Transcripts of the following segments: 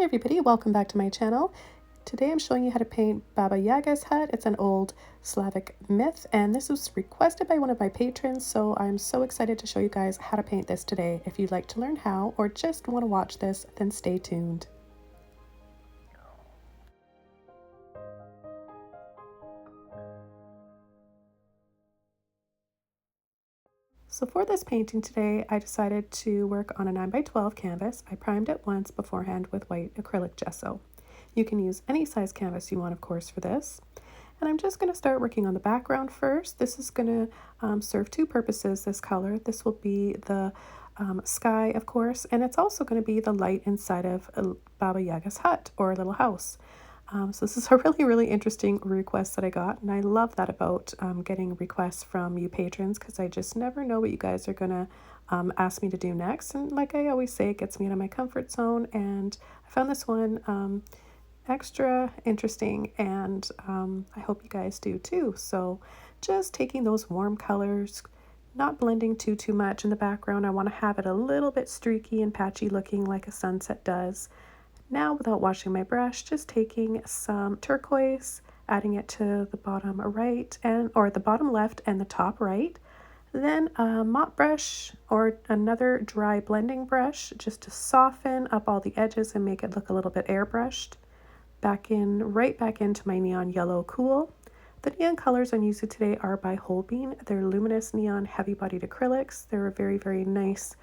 Hi everybody, welcome back to my channel. Today I'm showing you how to paint Baba Yaga's hut. It's an old Slavic myth and this was requested by one of my patrons, so I'm so excited to show you guys how to paint this today. If you'd like to learn how or just want to watch this, then stay tuned. So for this painting today, I decided to work on a 9x12 canvas. I primed it once beforehand with white acrylic gesso. You can use any size canvas you want, of course, for this. And I'm just going to start working on the background first. This is going to serve two purposes, this color. This will be the sky, of course, and it's also going to be the light inside of Baba Yaga's hut or little house. So this is a really interesting request that I got, and I love that about getting requests from you patrons, because I just never know what you guys are going to ask me to do next. And like I always say, it gets me out of my comfort zone, and I found this one extra interesting, and I hope you guys do too. So just taking those warm colors, not blending too much in the background. I want to have it a little bit streaky and patchy looking like a sunset does. Now, without washing my brush, just taking some turquoise, adding it to the bottom right or the bottom left and the top right. Then a mop brush or another dry blending brush just to soften up all the edges and make it look a little bit airbrushed. Right back into my neon yellow cool. The neon colors I'm using today are by Holbein. They're luminous neon heavy bodied acrylics. They're a very nice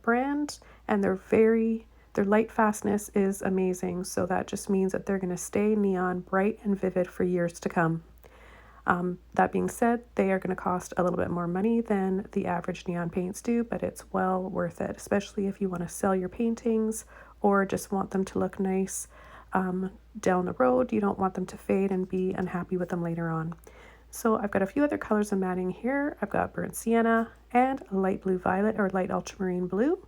brand, and their light fastness is amazing. So that just means that they're going to stay neon bright and vivid for years to come. That being said, they are going to cost a little bit more money than the average neon paints do, but it's well worth it, especially if you want to sell your paintings or just want them to look nice down the road. You don't want them to fade and be unhappy with them later on. So I've got a few other colors I'm adding here. I've got burnt sienna and light blue violet or light ultramarine blue.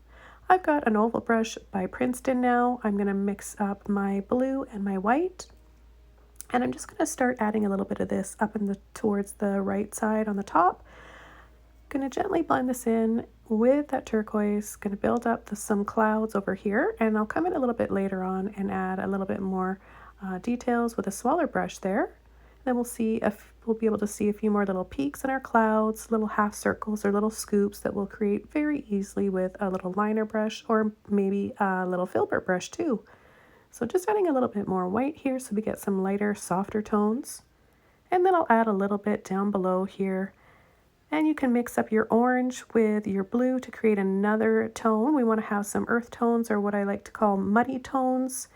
I've got an oval brush by Princeton now. I'm going to mix up my blue and my white. And I'm just going to start adding a little bit of this up towards the right side on the top. Going to gently blend this in with that turquoise. Going to build up some clouds over here, and I'll come in a little bit later on and add a little bit more details with a smaller brush there. Then we'll be able to see a few more little peaks in our clouds, little half circles or little scoops that we'll create very easily with a little liner brush or maybe a little Filbert brush too. So just adding a little bit more white here so we get some lighter, softer tones. And then I'll add a little bit down below here. And you can mix up your orange with your blue to create another tone. We want to have some earth tones, or what I like to call muddy tones.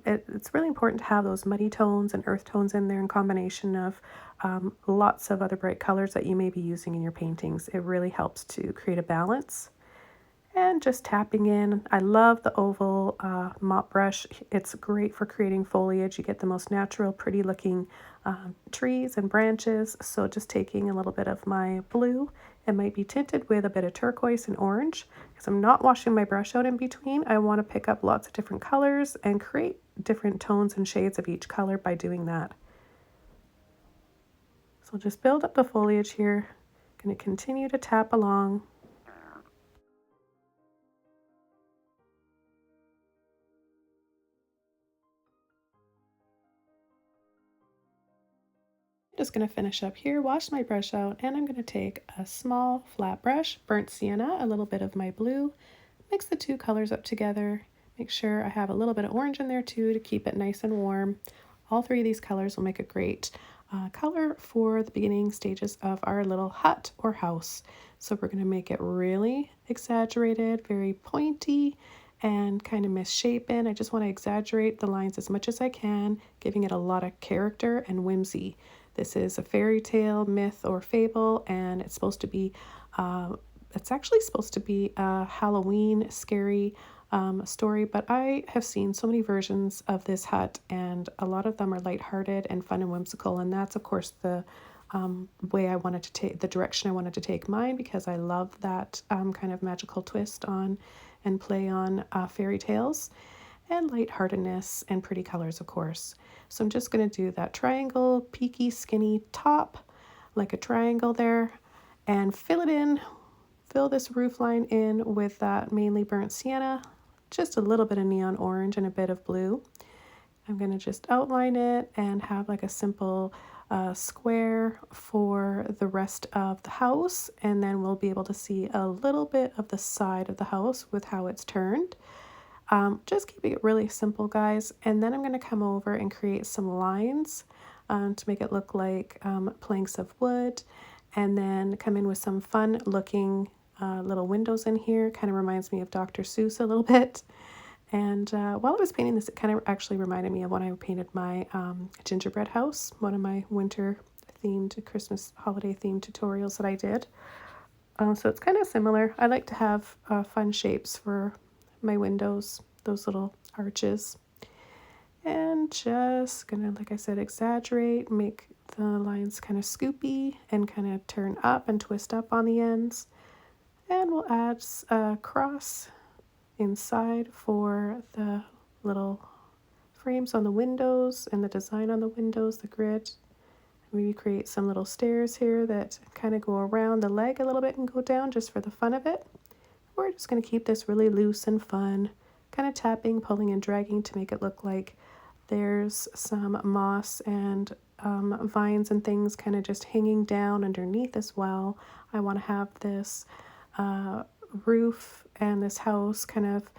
It's really important to have those muddy tones and earth tones in there in combination of lots of other bright colors that you may be using in your paintings. It really helps to create a balance. And just tapping in. I love the oval mop brush. It's great for creating foliage. You get the most natural, pretty looking trees and branches. So just taking a little bit of my blue, it might be tinted with a bit of turquoise and orange. Because I'm not washing my brush out in between, I want to pick up lots of different colors and create different tones and shades of each color by doing that. So just build up the foliage here. Going to continue to tap along. Just going to finish up here, wash my brush out, and I'm going to take a small flat brush, burnt sienna, a little bit of my blue, mix the two colors up together, make sure I have a little bit of orange in there too to keep it nice and warm. All three of these colors will make a great color for the beginning stages of our little hut or house. So we're going to make it really exaggerated, very pointy, and kind of misshapen. I just want to exaggerate the lines as much as I can, giving it a lot of character and whimsy. This is a fairy tale, myth, or fable, and it's supposed to be, it's actually supposed to be a Halloween scary story, but I have seen so many versions of this hut, and a lot of them are lighthearted and fun and whimsical, and that's, of course, the way I wanted to take, the direction I wanted to take mine, because I love that kind of magical twist on and play on fairy tales. And lightheartedness and pretty colors, of course. So I'm just going to do that triangle, peaky, skinny top, like a triangle there, and fill this roof line in with that mainly burnt sienna, just a little bit of neon orange and a bit of blue. I'm going to just outline it and have like a simple square for the rest of the house, and then we'll be able to see a little bit of the side of the house with how it's turned. Just keeping it really simple, guys. And then I'm going to come over and create some lines to make it look like planks of wood, and then come in with some fun looking little windows in here. Kind of reminds me of Dr. Seuss a little bit. And while I was painting this, it kind of actually reminded me of when I painted my gingerbread house, one of my winter themed, Christmas holiday themed tutorials that I did. So it's kind of similar. I like to have fun shapes for my windows, those little arches. And just gonna, like I said, exaggerate, make the lines kind of scoopy and kind of turn up and twist up on the ends. And we'll add a cross inside for the little frames on the windows and the design on the windows, the grid. Maybe create some little stairs here that kind of go around the leg a little bit and go down just for the fun of it. We're just going to keep this really loose and fun, kind of tapping, pulling, and dragging to make it look like there's some moss and vines and things kind of just hanging down underneath as well. I want to have this roof and this house kind of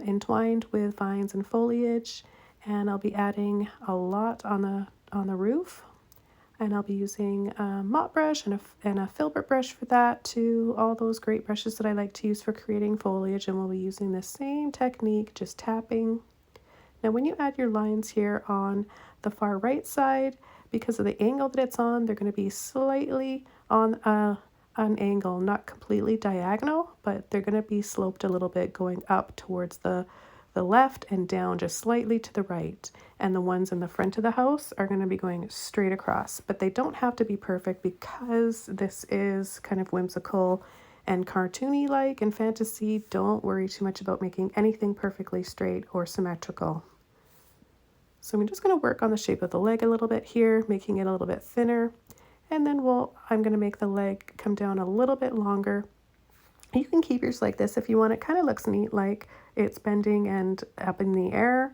entwined with vines and foliage, and I'll be adding a lot on the roof, and I'll be using a mop brush and a Filbert brush for that too, all those great brushes that I like to use for creating foliage, and we'll be using the same technique, just tapping. Now when you add your lines here on the far right side, because of the angle that it's on, they're going to be slightly on an angle, not completely diagonal, but they're going to be sloped a little bit going up towards the left and down just slightly to the right. And the ones in the front of the house are going to be going straight across, but they don't have to be perfect because this is kind of whimsical and cartoony like and fantasy. Don't worry too much about making anything perfectly straight or symmetrical. So I'm just going to work on the shape of the leg a little bit here, making it a little bit thinner. And then I'm going to make the leg come down a little bit longer. You can keep yours like this if you want. It kind of looks neat, like it's bending and up in the air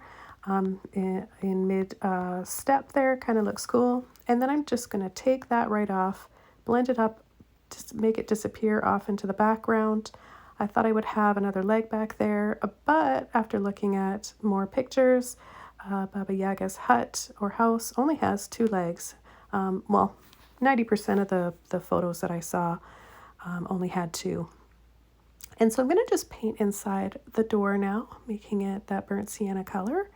in mid step there. Kind of looks cool. And then I'm just going to take that right off, blend it up, just make it disappear off into the background. I thought I would have another leg back there, but after looking at more pictures, Baba Yaga's hut or house only has 2 legs. Well, 90% of the photos that I saw only had 2. And so I'm going to just paint inside the door now, making it that burnt sienna color,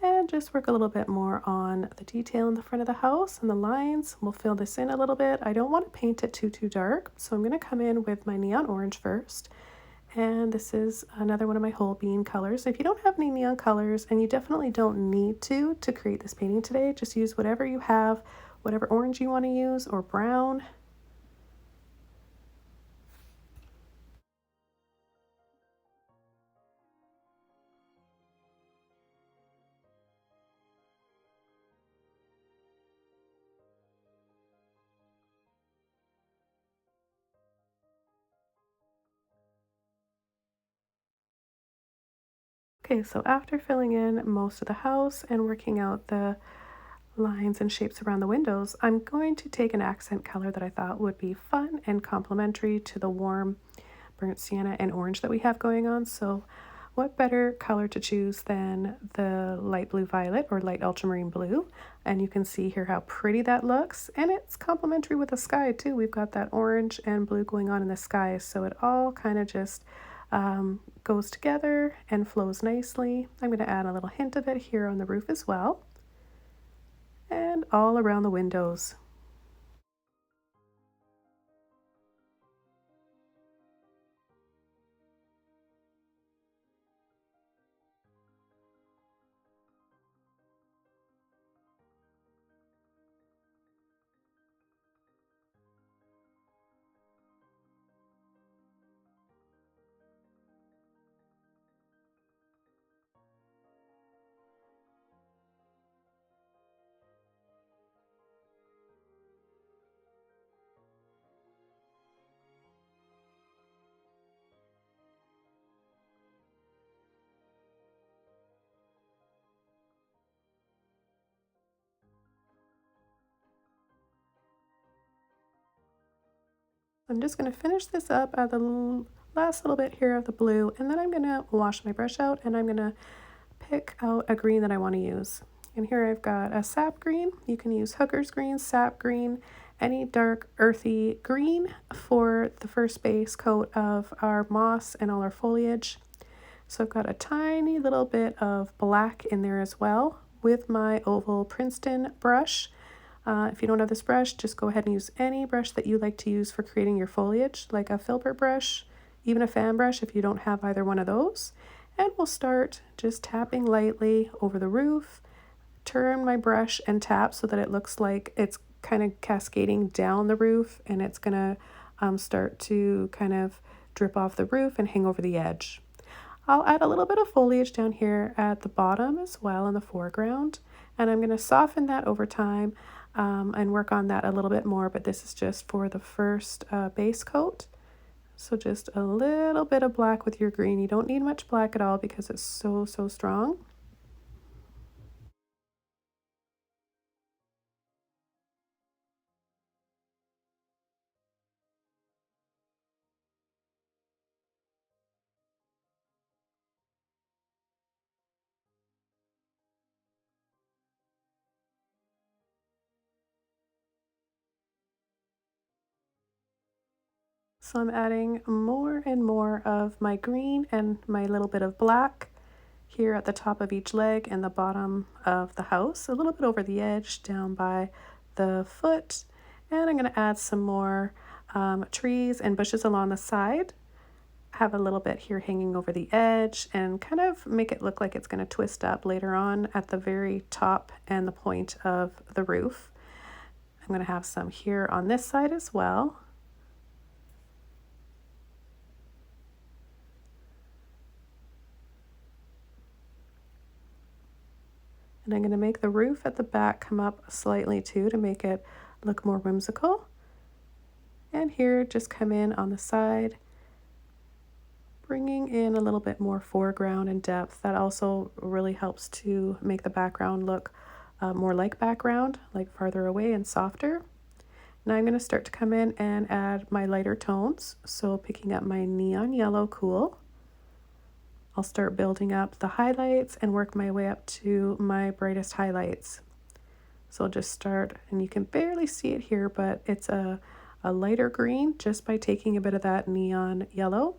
and just work a little bit more on the detail in the front of the house and the lines. We'll fill this in a little bit. I don't want to paint it too dark, so I'm going to come in with my neon orange first. And this is another one of my whole bean colors. If you don't have any neon colors, and you definitely don't need to create this painting today, just use whatever you have, whatever orange you want to use, or brown. Okay, so after filling in most of the house and working out the lines and shapes around the windows, I'm going to take an accent color that I thought would be fun and complementary to the warm burnt sienna and orange that we have going on. So what better color to choose than the light blue violet or light ultramarine blue? And you can see here how pretty that looks, and it's complementary with the sky too. We've got that orange and blue going on in the sky, so it all kind of just goes together and flows nicely. I'm going to add a little hint of it here on the roof as well, and all around the windows. I'm just going to finish this up at the last little bit here of the blue, and then I'm going to wash my brush out and I'm going to pick out a green that I want to use. And here I've got a sap green. You can use hooker's green, sap green, any dark earthy green for the first base coat of our moss and all our foliage. So I've got a tiny little bit of black in there as well with my oval Princeton brush. If you don't have this brush, just go ahead and use any brush that you like to use for creating your foliage, like a Filbert brush, even a fan brush if you don't have either one of those. And we'll start just tapping lightly over the roof, turn my brush and tap so that it looks like it's kind of cascading down the roof, and it's gonna start to kind of drip off the roof and hang over the edge. I'll add a little bit of foliage down here at the bottom as well in the foreground, and I'm going to soften that over time and work on that a little bit more, but this is just for the first base coat. So just a little bit of black with your green. You don't need much black at all because it's so strong. So I'm adding more and more of my green and my little bit of black here at the top of each leg and the bottom of the house, a little bit over the edge down by the foot. And I'm going to add some more trees and bushes along the side. Have a little bit here hanging over the edge and kind of make it look like it's going to twist up later on at the very top and the point of the roof. I'm going to have some here on this side as well. And I'm going to make the roof at the back come up slightly too to make it look more whimsical. And here just come in on the side, bringing in a little bit more foreground and depth. That also really helps to make the background look more like background, like farther away and softer. Now I'm going to start to come in and add my lighter tones. So picking up my neon yellow cool. I'll start building up the highlights and work my way up to my brightest highlights. So I'll just start, and you can barely see it here, but it's a lighter green just by taking a bit of that neon yellow.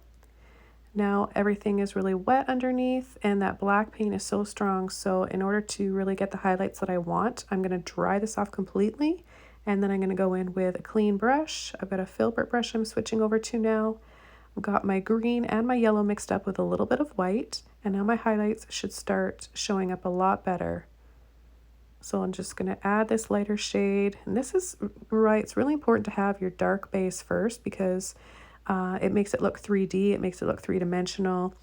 Now everything is really wet underneath, and that black paint is so strong. So in order to really get the highlights that I want, I'm going to dry this off completely, and then I'm going to go in with a clean brush. I've got a Filbert brush I'm switching over to now. I've got my green and my yellow mixed up with a little bit of white, and now my highlights should start showing up a lot better. So I'm just going to add this lighter shade, and this is right, it's really important to have your dark base first because it makes it look 3D, it makes it look three-dimensional,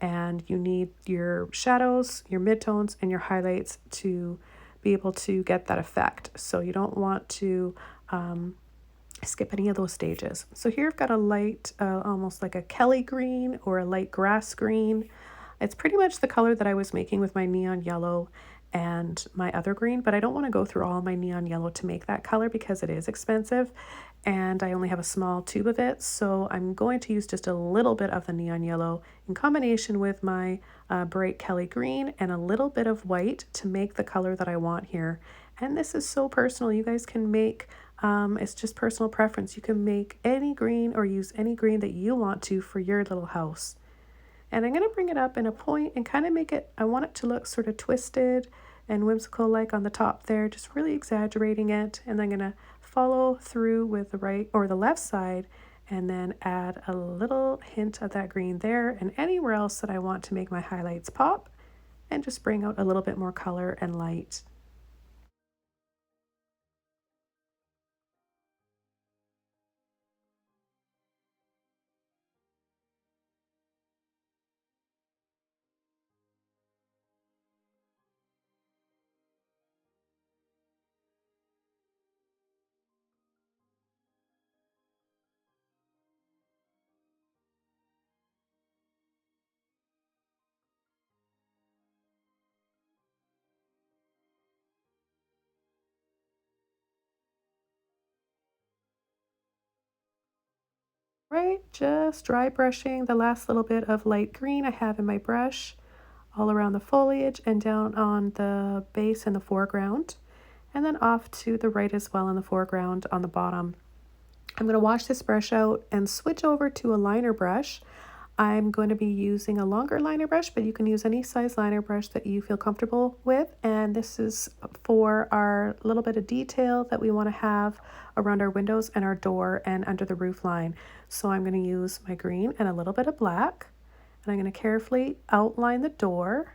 and you need your shadows, your midtones, and your highlights to be able to get that effect. So you don't want to skip any of those stages. So here I've got a light, almost like a Kelly green or a light grass green. It's pretty much the color that I was making with my neon yellow and my other green, but I don't want to go through all my neon yellow to make that color because it is expensive and I only have a small tube of it. So I'm going to use just a little bit of the neon yellow in combination with my bright Kelly green and a little bit of white to make the color that I want here. And this is so personal. You guys can make, it's just personal preference. You can make any green or use any green that you want to for your little house. And I'm going to bring it up in a point and kind of make it, I want it to look sort of twisted and whimsical like on the top there, just really exaggerating it. And I'm going to follow through with the right or the left side and then add a little hint of that green there and anywhere else that I want to make my highlights pop and just bring out a little bit more color and light. Right, just dry brushing the last little bit of light green I have in my brush all around the foliage and down on the base in the foreground, and then off to the right as well in the foreground on the bottom. I'm going to wash this brush out and switch over to a liner brush. I'm going to be using a longer liner brush, but you can use any size liner brush that you feel comfortable with. And this is for our little bit of detail that we want to have around our windows and our door and under the roof line. So I'm going to use my green and a little bit of black, and I'm going to carefully outline the door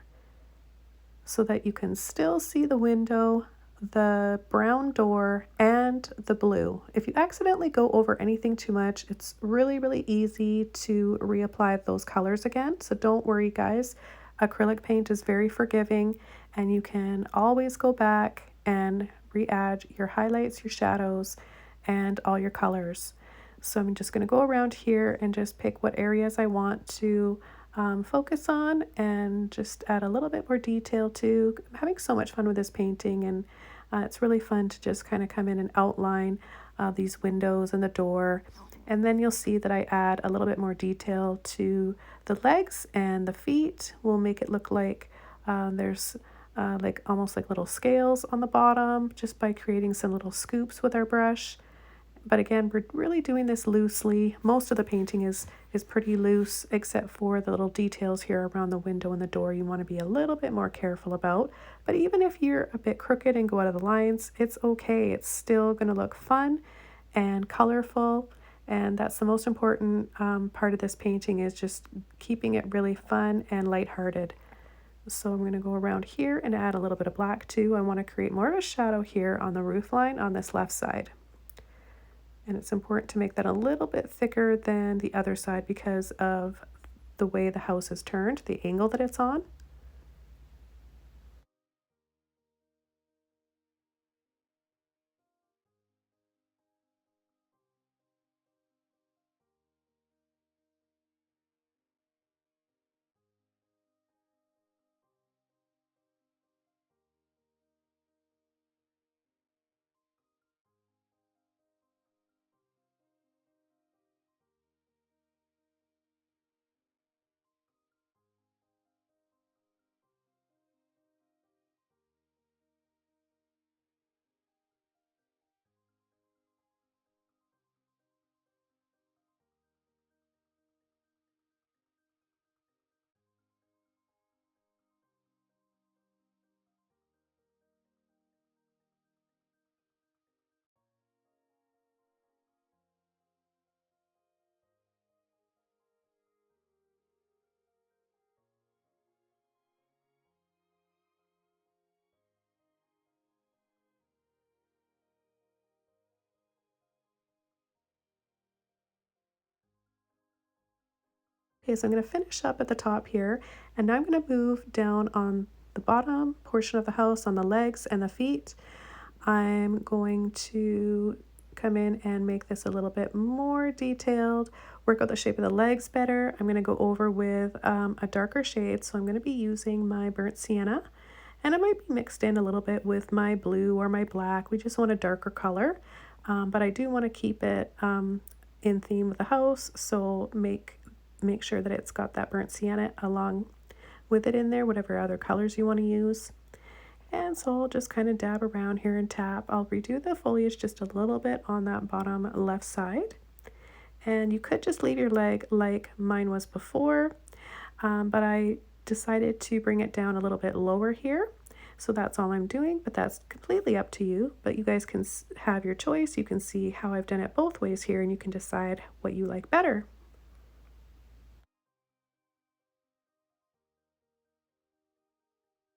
so that you can still see the window, the brown door, and the blue. If you accidentally go over anything too much, it's really easy to reapply those colors again. So don't worry, guys. Acrylic paint is very forgiving, and you can always go back and re-add your highlights, your shadows, and all your colors. So I'm just going to go around here and just pick what areas I want to focus on and just add a little bit more detail to. I'm having so much fun with this painting, and it's really fun to just kind of come in and outline these windows and the door. And then you'll see that I add a little bit more detail to the legs and the feet. We'll make it look like there's like almost like little scales on the bottom just by creating some little scoops with our brush. But again, we're really doing this loosely. Most of the painting is pretty loose, except for the little details here around the window and the door you want to be a little bit more careful about. But even if you're a bit crooked and go out of the lines, it's okay. It's still going to look fun and colorful. And that's the most important part of this painting, is just keeping it really fun and lighthearted. So I'm going to go around here and add a little bit of black too. I want to create more of a shadow here on the roof line on this left side. And it's important to make that a little bit thicker than the other side because of the way the house is turned, the angle that it's on. Okay, so I'm going to finish up at the top here, and now I'm going to move down on the bottom portion of the house on the legs and the feet. I'm going to come in and make this a little bit more detailed, work out the shape of the legs better. I'm going to go over with a darker shade, so I'm going to be using my burnt sienna, and it might be mixed in a little bit with my blue or my black. We just want a darker color, but I do want to keep it in theme with the house, so make sure that it's got that burnt sienna along with it in there, whatever other colors you want to use. And so I'll just kind of dab around here and tap. I'll redo the foliage just a little bit on that bottom left side. And you could just leave your leg like mine was before, but I decided to bring it down a little bit lower here. So that's all I'm doing, but that's completely up to you. But you guys can have your choice. You can see how I've done it both ways here, and you can decide what you like better.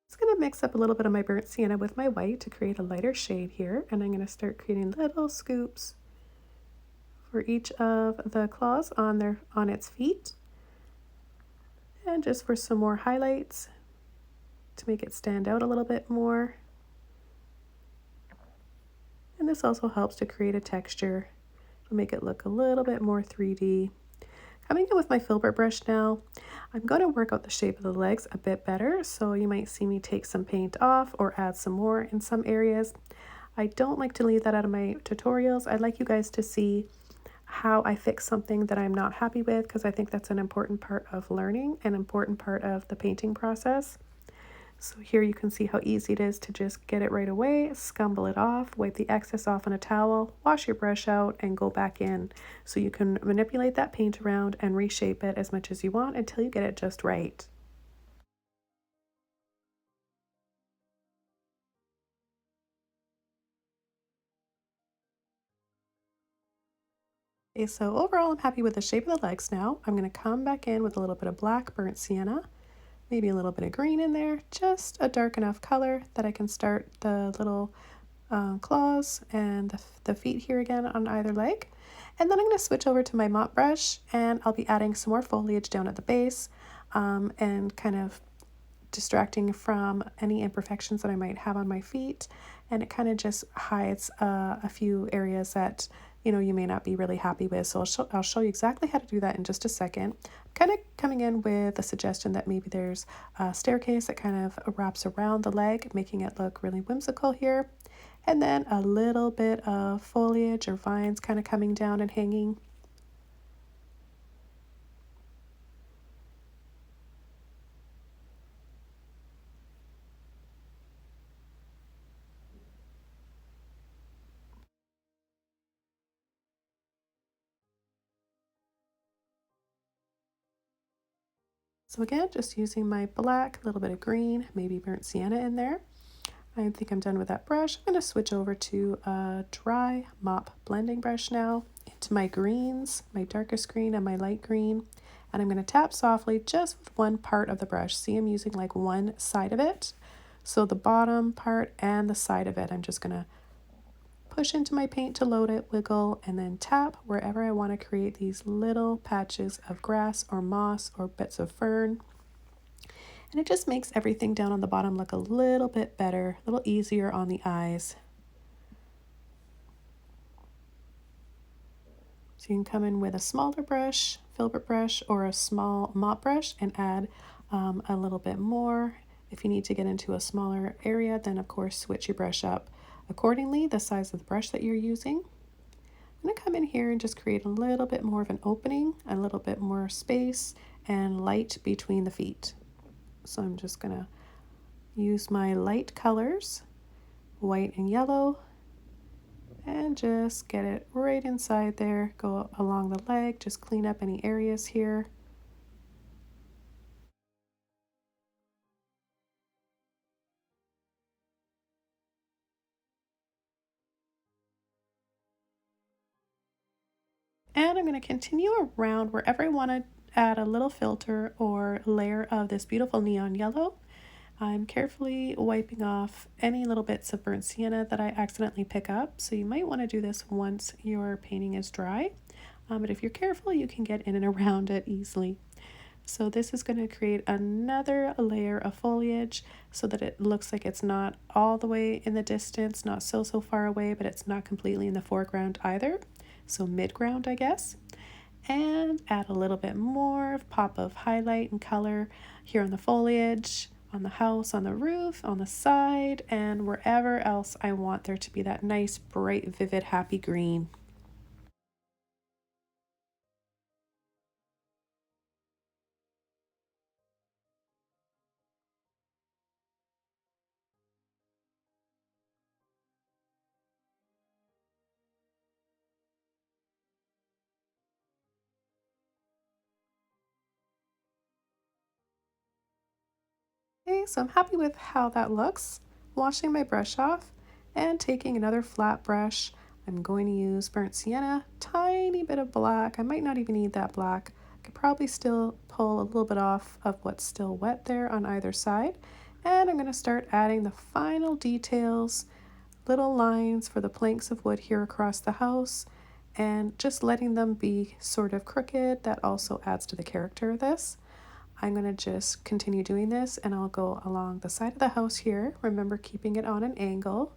Just going to mix up a little bit of my burnt sienna with my white to create a lighter shade here, and I'm going to start creating little scoops for each of the claws on its feet, and just for some more highlights to make it stand out a little bit more. And this also helps to create a texture to make it look a little bit more 3D. Coming in with my Filbert brush now, I'm going to work out the shape of the legs a bit better, so you might see me take some paint off or add some more in some areas. I don't like to leave that out of my tutorials. I'd like you guys to see how I fix something that I'm not happy with, because I think that's an important part of learning, an important part of the painting process. So here you can see how easy it is to just get it right away, scumble it off, wipe the excess off on a towel, wash your brush out, and go back in. So you can manipulate that paint around and reshape it as much as you want until you get it just right. Okay, so overall I'm happy with the shape of the legs now. I'm going to come back in with a little bit of black burnt sienna, maybe a little bit of green in there, just a dark enough color that I can start the little claws and the feet here again on either leg. And then I'm going to switch over to my mop brush and I'll be adding some more foliage down at the base, and kind of distracting from any imperfections that I might have on my feet. And it kind of just hides a few areas that you may not be really happy with. So I'll show you exactly how to do that in just a second. I'm kind of coming in with a suggestion that maybe there's a staircase that kind of wraps around the leg, making it look really whimsical here. And then a little bit of foliage or vines kind of coming down and hanging. So again, just using my black, a little bit of green, maybe burnt sienna in there. I think I'm done with that brush. I'm going to switch over to a dry mop blending brush now, into my greens, my darkest green and my light green. And I'm going to tap softly just with one part of the brush. See, I'm using like one side of it. So the bottom part and the side of it, I'm just going to push into my paint to load it, wiggle, and then tap wherever I want to create these little patches of grass or moss or bits of fern. And it just makes everything down on the bottom look a little bit better, a little easier on the eyes. So you can come in with a smaller brush, filbert brush, or a small mop brush and add a little bit more. If you need to get into a smaller area, then of course switch your brush up accordingly, the size of the brush that you're using. I'm going to come in here and just create a little bit more of an opening, a little bit more space and light between the feet. So I'm just going to use my light colors, white and yellow, and just get it right inside there. Go along the leg, just clean up any areas here. And I'm going to continue around wherever I want to add a little filter or layer of this beautiful neon yellow. I'm carefully wiping off any little bits of burnt sienna that I accidentally pick up. So you might want to do this once your painting is dry. But if you're careful, you can get in and around it easily. So this is going to create another layer of foliage so that it looks like it's not all the way in the distance, not so far away, but it's not completely in the foreground either. So mid-ground, I guess. And add a little bit more pop of highlight and color here on the foliage, on the house, on the roof, on the side, and wherever else I want there to be that nice, bright, vivid, happy green. Okay, so I'm happy with how that looks. Washing my brush off and taking another flat brush. I'm going to use burnt sienna, tiny bit of black. I might not even need that black. I could probably still pull a little bit off of what's still wet there on either side. And I'm going to start adding the final details, little lines for the planks of wood here across the house, and just letting them be sort of crooked. That also adds to the character of this. I'm going to just continue doing this and I'll go along the side of the house here. Remember, keeping it on an angle.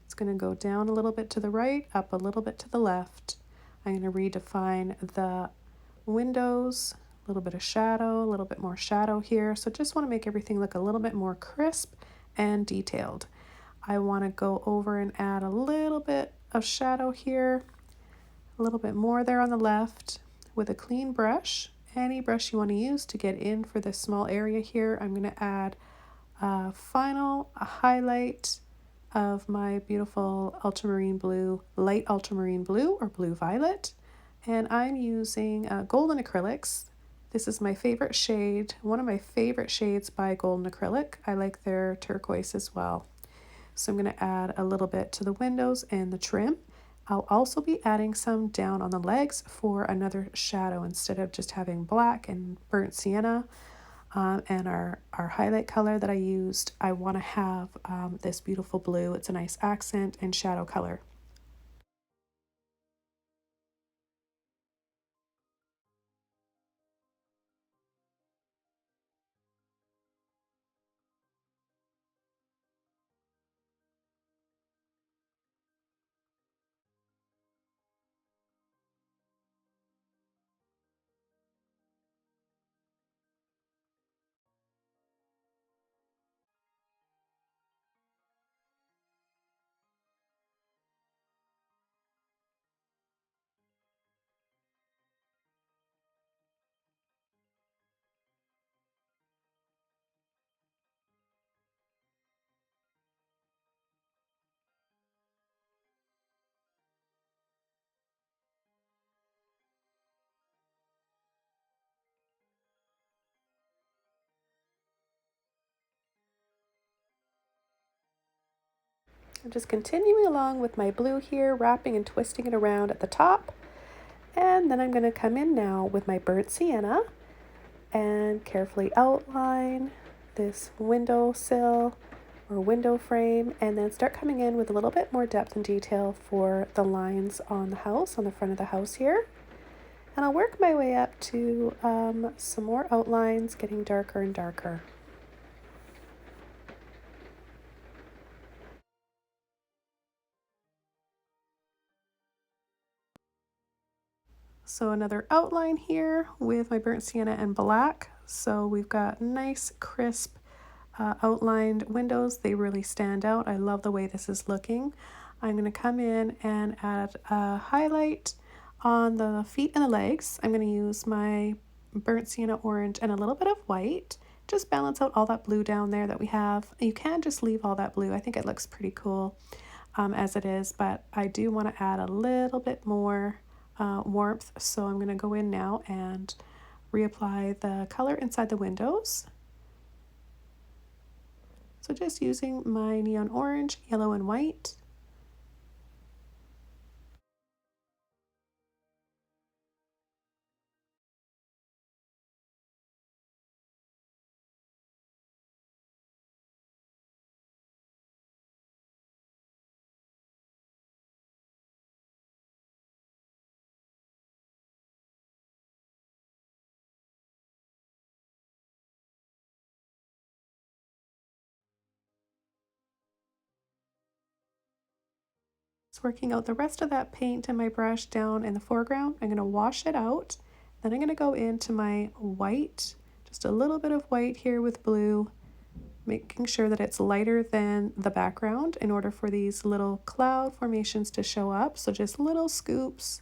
It's going to go down a little bit to the right, up a little bit to the left. I'm going to redefine the windows, a little bit of shadow, a little bit more shadow here. So just want to make everything look a little bit more crisp and detailed. I want to go over and add a little bit of shadow here A little bit more there on the left with a clean brush. Any brush you want to use to get in for this small area here. I'm going to add a final highlight of my beautiful ultramarine blue, light ultramarine blue or blue violet. And I'm using golden acrylics. This is my favorite shade, one of my favorite shades by Golden Acrylic. I like their turquoise as well. So I'm going to add a little bit to the windows and the trim. I'll also be adding some down on the legs for another shadow instead of just having black and burnt sienna. And our highlight color that I used, I want to have this beautiful blue. It's a nice accent and shadow color. I'm just continuing along with my blue here, wrapping and twisting it around at the top. And then I'm going to come in now with my burnt sienna and carefully outline this window sill or window frame, and then start coming in with a little bit more depth and detail for the lines on the house, on the front of the house here. And I'll work my way up to some more outlines, getting darker and darker. So another outline here with my burnt sienna and black. So we've got nice, crisp, outlined windows. They really stand out. I love the way this is looking. I'm going to come in and add a highlight on the feet and the legs. I'm going to use my burnt sienna orange and a little bit of white. Just balance out all that blue down there that we have. You can just leave all that blue. I think it looks pretty cool as it is, but I do want to add a little bit more warmth. So I'm going to go in now and reapply the color inside the windows. So just using my neon orange, yellow, and white. Just working out the rest of that paint and my brush down in the foreground. I'm going to wash it out. Then I'm going to go into my white, just a little bit of white here with blue, making sure that it's lighter than the background in order for these little cloud formations to show up. So just little scoops,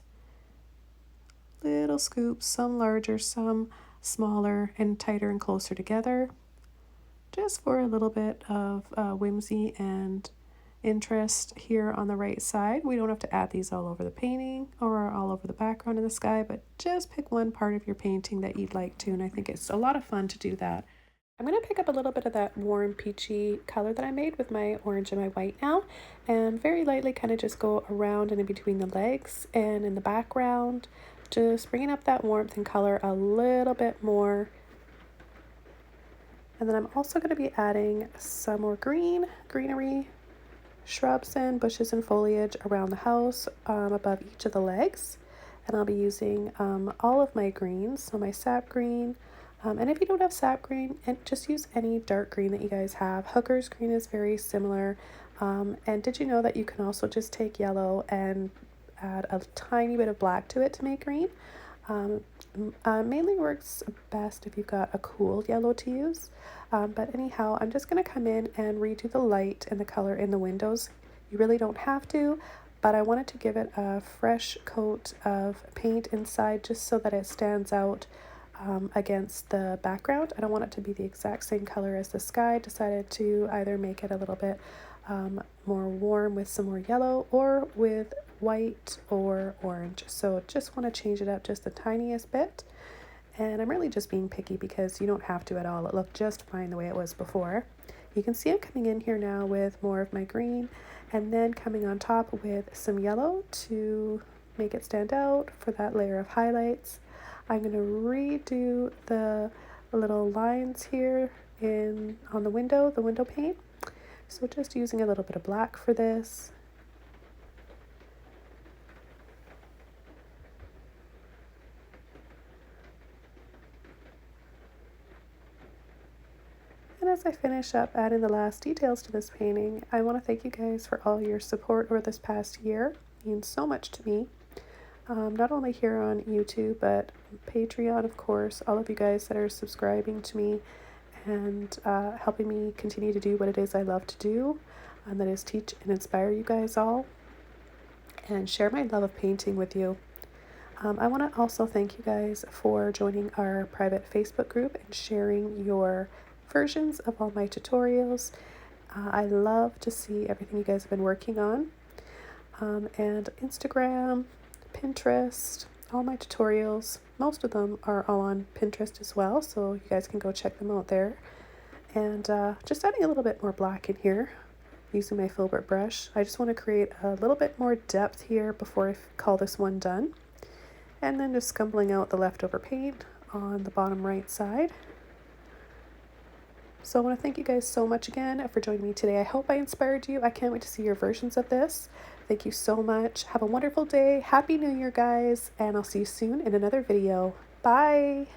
some larger, some smaller and tighter and closer together, just for a little bit of whimsy and interest here on the right side. We don't have to add these all over the painting or all over the background in the sky, but just pick one part of your painting that you'd like to, and I think it's a lot of fun to do that. I'm going to pick up a little bit of that warm peachy color that I made with my orange and my white now, and very lightly kind of just go around and in between the legs and in the background, just bringing up that warmth and color a little bit more. And then I'm also going to be adding some more greenery, shrubs and bushes and foliage around the house above each of the legs. And I'll be using all of my greens, so my sap green, and if you don't have sap green, and just use any dark green that you guys have. Hooker's green is very similar. And did you know that you can also just take yellow and add a tiny bit of black to it to make green? Mainly works best if you've got a cool yellow to use. But anyhow, I'm just going to come in and redo the light and the color in the windows. You really don't have to, but I wanted to give it a fresh coat of paint inside just so that it stands out against the background. I don't want it to be the exact same color as the sky. Decided to either make it a little bit more warm with some more yellow or with white or orange. So just want to change it up just the tiniest bit. And I'm really just being picky because you don't have to at all. It looked just fine the way it was before. You can see I'm coming in here now with more of my green and then coming on top with some yellow to make it stand out for that layer of highlights. I'm going to redo the little lines here on the window pane. So just using a little bit of black for this. And as I finish up adding the last details to this painting, I want to thank you guys for all your support over this past year. It means so much to me. Not only here on YouTube, but Patreon, of course, all of you guys that are subscribing to me and helping me continue to do what it is I love to do, and that is teach and inspire you guys all and share my love of painting with you. I want to also thank you guys for joining our private Facebook group and sharing your versions of all my tutorials. I love to see everything you guys have been working on. And Instagram, Pinterest, all my tutorials, most of them are all on Pinterest as well, so you guys can go check them out there. And just adding a little bit more black in here using my Filbert brush. I just want to create a little bit more depth here before I call this one done. And then just scumbling out the leftover paint on the bottom right side. So I want to thank you guys so much again for joining me today. I hope I inspired you. I can't wait to see your versions of this. Thank you so much. Have a wonderful day. Happy New Year, guys. And I'll see you soon in another video. Bye.